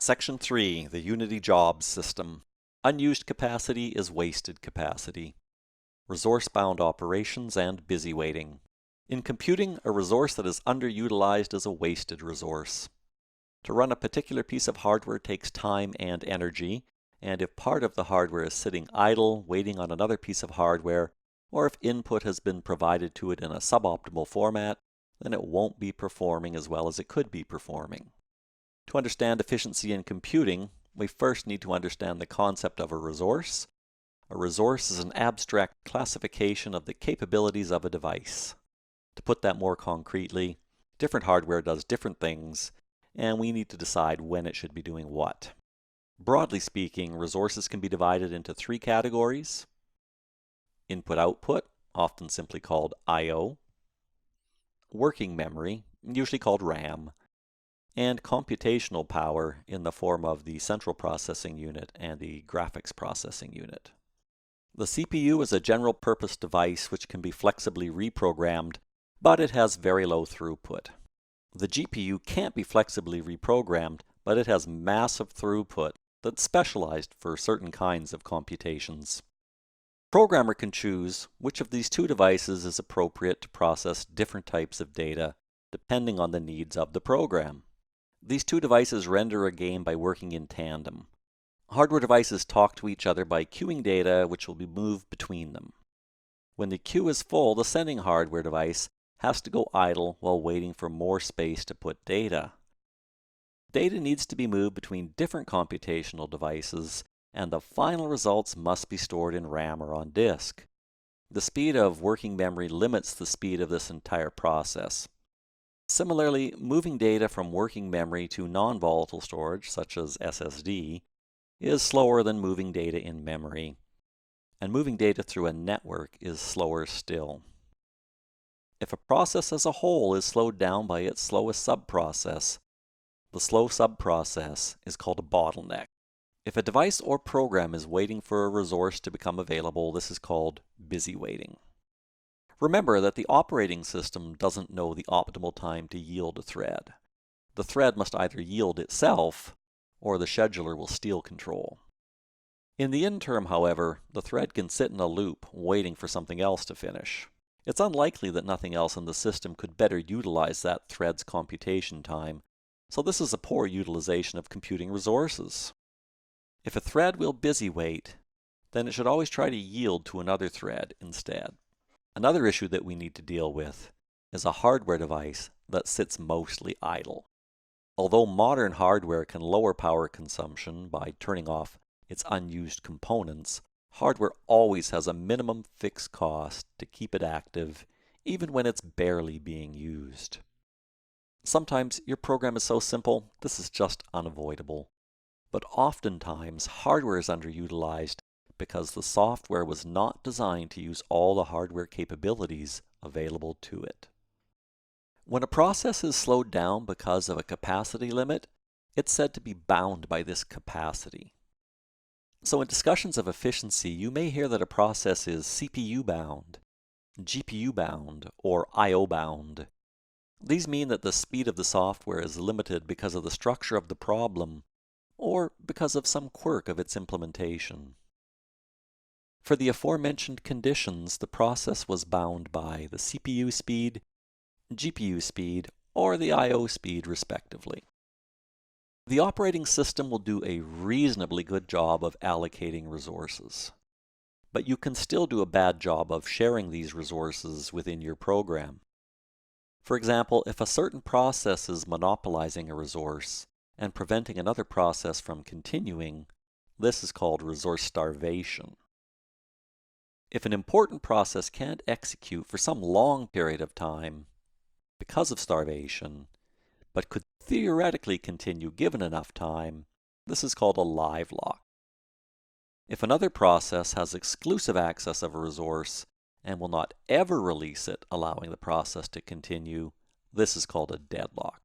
Section 3, the Unity Jobs System. Unused capacity is wasted capacity. Resource-bound operations and busy waiting. In computing, a resource that is underutilized is a wasted resource. To run a particular piece of hardware takes time and energy, and if part of the hardware is sitting idle, waiting on another piece of hardware, or if input has been provided to it in a suboptimal format, then it won't be performing as well as it could be performing. To understand efficiency in computing, we first need to understand the concept of a resource. A resource is an abstract classification of the capabilities of a device. To put that more concretely, different hardware does different things, and we need to decide when it should be doing what. Broadly speaking, resources can be divided into three categories: input-output, often simply called I/O, working memory, usually called RAM, and computational power in the form of the central processing unit and the graphics processing unit. The CPU is a general-purpose device which can be flexibly reprogrammed, but it has very low throughput. The GPU can't be flexibly reprogrammed, but it has massive throughput that's specialized for certain kinds of computations. The programmer can choose which of these two devices is appropriate to process different types of data, depending on the needs of the program. These two devices render a game by working in tandem. Hardware devices talk to each other by queuing data which will be moved between them. When the queue is full, the sending hardware device has to go idle while waiting for more space to put data. Data needs to be moved between different computational devices, and the final results must be stored in RAM or on disk. The speed of working memory limits the speed of this entire process. Similarly, moving data from working memory to non-volatile storage, such as SSD, is slower than moving data in memory, and moving data through a network is slower still. If a process as a whole is slowed down by its slowest subprocess, the slow subprocess is called a bottleneck. If a device or program is waiting for a resource to become available, this is called busy waiting. Remember that the operating system doesn't know the optimal time to yield a thread. The thread must either yield itself, or the scheduler will steal control. In the interim, however, the thread can sit in a loop waiting for something else to finish. It's unlikely that nothing else in the system could better utilize that thread's computation time, so this is a poor utilization of computing resources. If a thread will busy wait, then it should always try to yield to another thread instead. Another issue that we need to deal with is a hardware device that sits mostly idle. Although modern hardware can lower power consumption by turning off its unused components, hardware always has a minimum fixed cost to keep it active, even when it's barely being used. Sometimes your program is so simple, this is just unavoidable. But oftentimes, hardware is underutilized because the software was not designed to use all the hardware capabilities available to it. When a process is slowed down because of a capacity limit, it's said to be bound by this capacity. So in discussions of efficiency, you may hear that a process is CPU bound, GPU bound, or I/O bound. These mean that the speed of the software is limited because of the structure of the problem, or because of some quirk of its implementation. For the aforementioned conditions, the process was bound by the CPU speed, GPU speed, or the I/O speed respectively. The operating system will do a reasonably good job of allocating resources, but you can still do a bad job of sharing these resources within your program. For example, if a certain process is monopolizing a resource and preventing another process from continuing, this is called resource starvation. If an important process can't execute for some long period of time because of starvation, but could theoretically continue given enough time, this is called a live lock. If another process has exclusive access of a resource and will not ever release it, allowing the process to continue, this is called a deadlock.